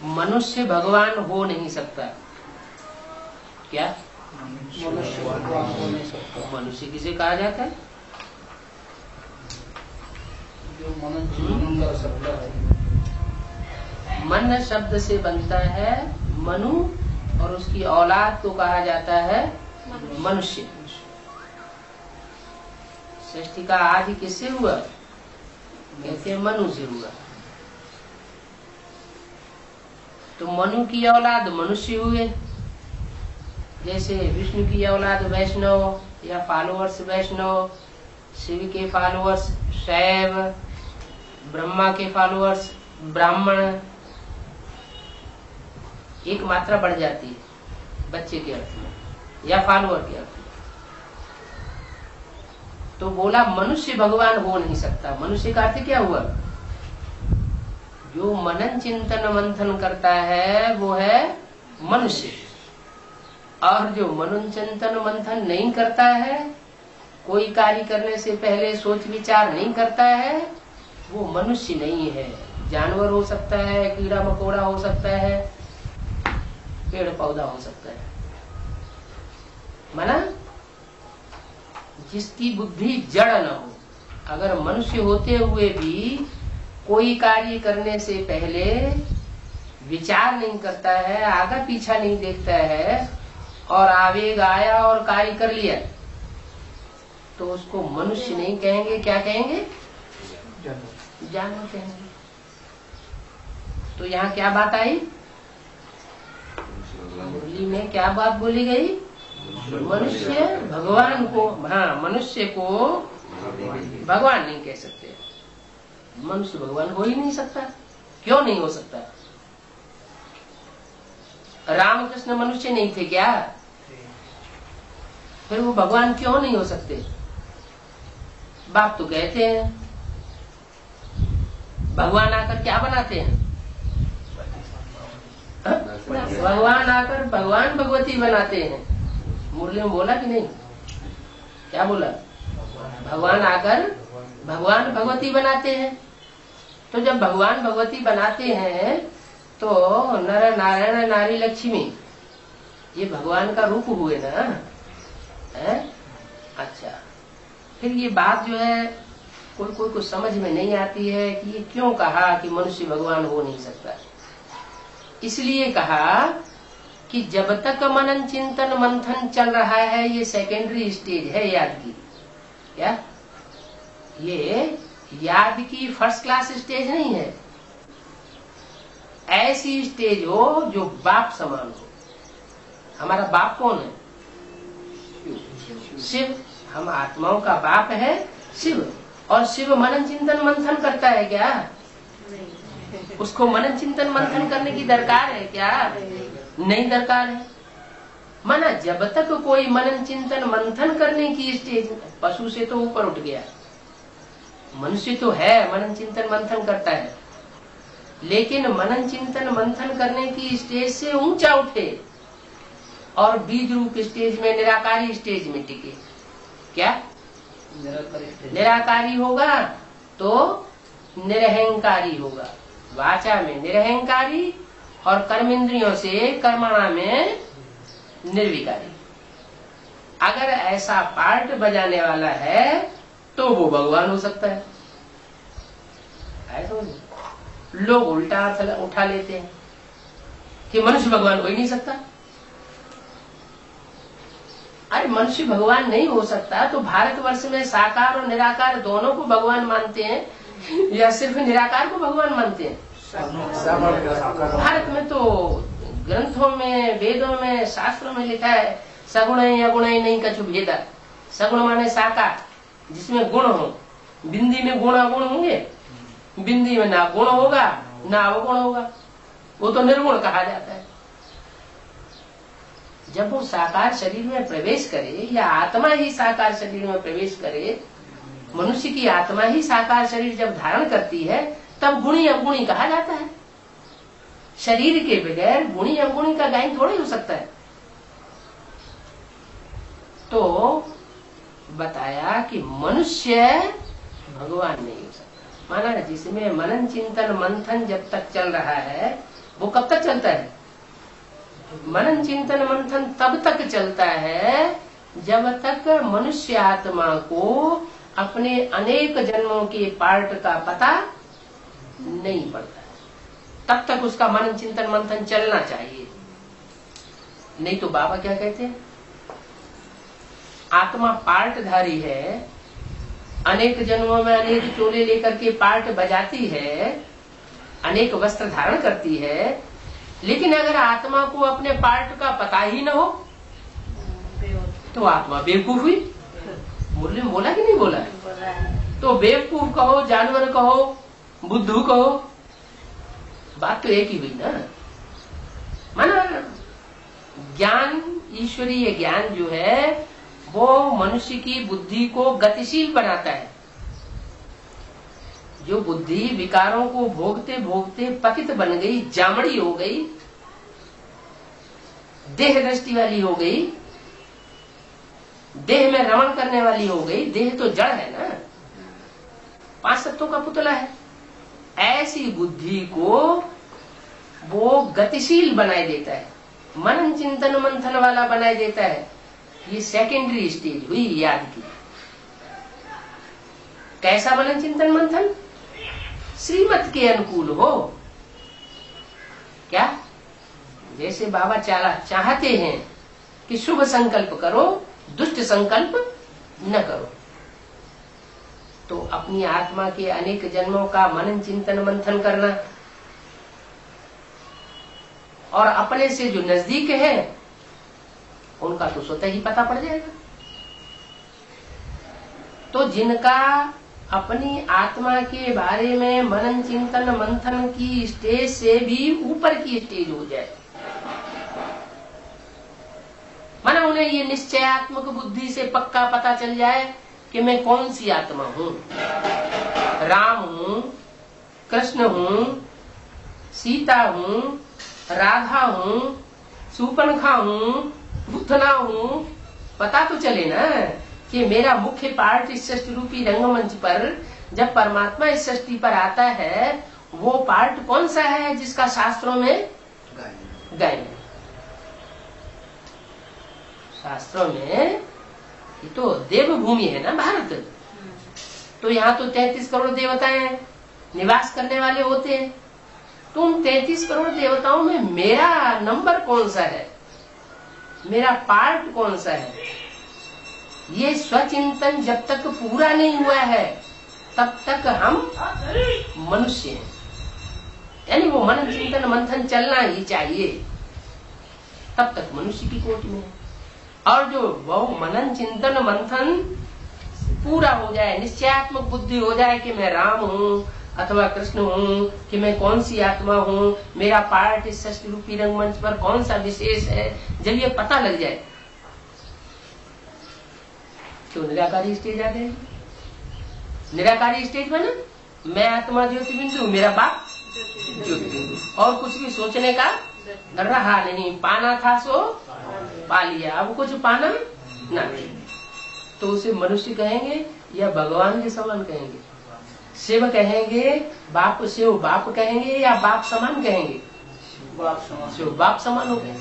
मनुष्य भगवान हो नहीं सकता। क्या मनुष्य भगवान हो नहीं सकता। मनुष्य किसे कहा जाता है? जो मनन चिंतन कर सकता है। मन शब्द से बनता है मनु, और उसकी औलाद को कहा जाता है मनुष्य। सृष्टि का आदि किससे हुआ? कहते हैं मनु से हुआ। तो मनु की औलाद मनुष्य हुए। जैसे विष्णु की औलाद वैष्णव या फॉलोअर्स वैष्णव, शिव के फॉलोअर्स शैव, ब्रह्मा के फॉलोअर्स ब्राह्मण। एक मात्रा बढ़ जाती है बच्चे के अर्थ में या फॉलोअर के अर्थ में। तो बोला मनुष्य भगवान हो नहीं सकता। मनुष्य का अर्थ क्या हुआ? जो मनन चिंतन मंथन करता है वो है मनुष्य, और जो मनन चिंतन मंथन नहीं करता है, कोई कार्य करने से पहले सोच विचार नहीं करता है, वो मनुष्य नहीं है। जानवर हो सकता है, कीड़ा मकोड़ा हो सकता है, पेड़ पौधा हो सकता है, माना जिसकी बुद्धि जड़ न हो। अगर मनुष्य होते हुए भी कोई कार्य करने से पहले विचार नहीं करता है, आगा पीछा नहीं देखता है, और आवेग आया और कार्य कर लिया, तो उसको मनुष्य नहीं कहेंगे। क्या कहेंगे? जानवर कहेंगे। तो यहाँ क्या बात आई? मुरली में क्या बात बोली गई? मनुष्य भगवान को, हाँ, मनुष्य को भगवान नहीं कह सकते। मनुष्य भगवान हो ही नहीं सकता। क्यों नहीं हो सकता? रामकृष्ण मनुष्य नहीं थे क्या? फिर वो भगवान क्यों नहीं हो सकते? बाप तो कहते हैं भगवान आकर क्या बनाते हैं? भगवान आकर भगवान भगवती बनाते हैं। मुरली में बोला कि नहीं? क्या बोला? भगवान आकर भगवान भगवती बनाते हैं। तो जब भगवान भगवती बनाते हैं तो नर नारायण नारी लक्ष्मी ये भगवान का रूप हुए ना, है? अच्छा, फिर ये बात जो है कोई कोई को समझ में नहीं आती है कि ये क्यों कहा कि मनुष्य भगवान हो नहीं सकता। इसलिए कहा कि जब तक मनन चिंतन मंथन चल रहा है, ये सेकेंडरी स्टेज है याद की। क्या ये याद की फर्स्ट क्लास स्टेज नहीं है। ऐसी स्टेज हो जो बाप समान हो। हमारा बाप कौन है? शिव। हम आत्माओं का बाप है शिव। और शिव मनन चिंतन मंथन करता है क्या? उसको मनन चिंतन मंथन करने की दरकार है क्या? नहीं दरकार है। माना जब तक कोई मनन चिंतन मंथन करने की स्टेज, पशु से तो ऊपर उठ गया, मनुष्य तो है मनन चिंतन मंथन करता है, लेकिन मनन चिंतन मंथन करने की स्टेज से ऊंचा उठे और बीज रूप स्टेज में, निराकारी स्टेज में टिके। क्या निराकारी होगा तो निरहंकारी होगा। वाचा में निरहंकारी और कर्मेंद्रियों से कर्मणा में निर्विकारी। अगर ऐसा पार्ट बजाने वाला है तो वो भगवान हो सकता है। ऐसा लोग उल्टा अर्थ उठा लेते हैं कि मनुष्य भगवान हो ही नहीं सकता। अरे मनुष्य भगवान नहीं हो सकता तो भारतवर्ष में साकार और निराकार दोनों को भगवान मानते हैं या सिर्फ निराकार को भगवान मानते हैं? भारत में तो ग्रंथों में, वेदों में, शास्त्रों में लिखा है सगुण अगुण नहीं कछु भेदा। सगुण माने साकार, जिसमें गुण हो। बिंदी में गुण अगुण होंगे, बिंदी में ना गुण होगा ना अवगुण होगा, वो तो निर्गुण कहा जाता है। जब वो साकार शरीर में प्रवेश करे या आत्मा ही साकार शरीर में प्रवेश करे, मनुष्य की आत्मा ही साकार शरीर जब धारण करती है तब गुणी अवगुणी कहा जाता है। शरीर के बगैर गुणी अवगुणी का गायन थोड़ी हो सकता है। तो बताया कि मनुष्य भगवान नहीं हो सकता। माना जिसमें मनन चिंतन मंथन जब तक चल रहा है वो कब तक चलता है? मनन चिंतन मंथन तब तक चलता है जब तक मनुष्य आत्मा को अपने अनेक जन्मों के पार्ट का पता नहीं पड़ता है। तब तक उसका मनन चिंतन मंथन चलना चाहिए। नहीं तो बाबा क्या कहते हैं, आत्मा पार्टधारी है, अनेक जन्मों में अनेक चोले लेकर के पार्ट बजाती है, अनेक वस्त्र धारण करती है, लेकिन अगर आत्मा को अपने पार्ट का पता ही न हो तो आत्मा बेवकूफ हुई। मुरली में बोला कि नहीं बोला? तो बेवकूफ कहो, जानवर कहो, बुद्धू कहो, बात तो एक ही हुई ना। माना ज्ञान, ईश्वरीय ज्ञान जो है वो मनुष्य की बुद्धि को गतिशील बनाता है। जो बुद्धि विकारों को भोगते भोगते पतित बन गई, जामड़ी हो गई, देह दृष्टि वाली हो गई, देह में रमण करने वाली हो गई, देह तो जड़ है ना, 5 तत्वों का पुतला है, ऐसी बुद्धि को वो गतिशील बनाए देता है, मनन चिंतन मंथन वाला बनाए देता है। ये सेकेंडरी स्टेज हुई याद की। कैसा मनन चिंतन मंथन? श्रीमत के अनुकूल हो। क्या? जैसे बाबा चाहते हैं कि शुभ संकल्प करो, दुष्ट संकल्प न करो, तो अपनी आत्मा के अनेक जन्मों का मनन चिंतन मंथन करना, और अपने से जो नजदीक है उनका तो स्वतः ही पता पड़ जाएगा। तो जिनका अपनी आत्मा के बारे में मनन चिंतन मंथन की स्टेज से भी ऊपर की स्टेज हो जाए, माना उन्हें ये निश्चयात्मक बुद्धि से पक्का पता चल जाए कि मैं कौन सी आत्मा हूँ, राम हूँ, कृष्ण हूँ, सीता हूँ, राधा हूँ, सूर्पणखा हूँ, बुद्धना हूँ, पता तो चले ना कि मेरा मुख्य पार्ट इस सृष्टि रूपी रंगमंच पर जब परमात्मा इस सृष्टि पर आता है, वो पार्ट कौन सा है जिसका शास्त्रों में गायन। शास्त्रों में ये तो देवभूमि है ना भारत, तो यहाँ तो 33 करोड़ देवताएं निवास करने वाले होते हैं। तो उन 33 करोड़ देवताओं में मेरा नंबर कौन सा है, मेरा पार्ट कौन सा है, ये स्वचिंतन जब तक पूरा नहीं हुआ है तब तक हम मनुष्य हैं। यानी वो मनन चिंतन मंथन चलना ही चाहिए, तब तक मनुष्य की कोटि में है। और जो वो मनन चिंतन मंथन पूरा हो जाए, निश्चयात्मक बुद्धि हो जाए कि मैं राम हूँ अथवा कृष्ण हूँ, कि मैं कौन सी आत्मा हूँ, मेरा पार्ट इस सृष्टि रूपी रंगमंच पर कौन सा विशेष है, जब ये पता लग जाए तो निराकारी स्टेज आ जाएगी। निराकारी स्टेज में ना मैं आत्मा ज्योति बिंदु, मेरा बाप ज्योति बिंदु, और कुछ भी सोचने का रहा नहीं, पाना था सो पा लिया, अब कुछ पाना ना। तो उसे मनुष्य कहेंगे या भगवान के समान कहेंगे, शिव कहेंगे, बाप शिव बाप कहेंगे या बाप समान कहेंगे, बाप समान। शिव बाप समान हो गए।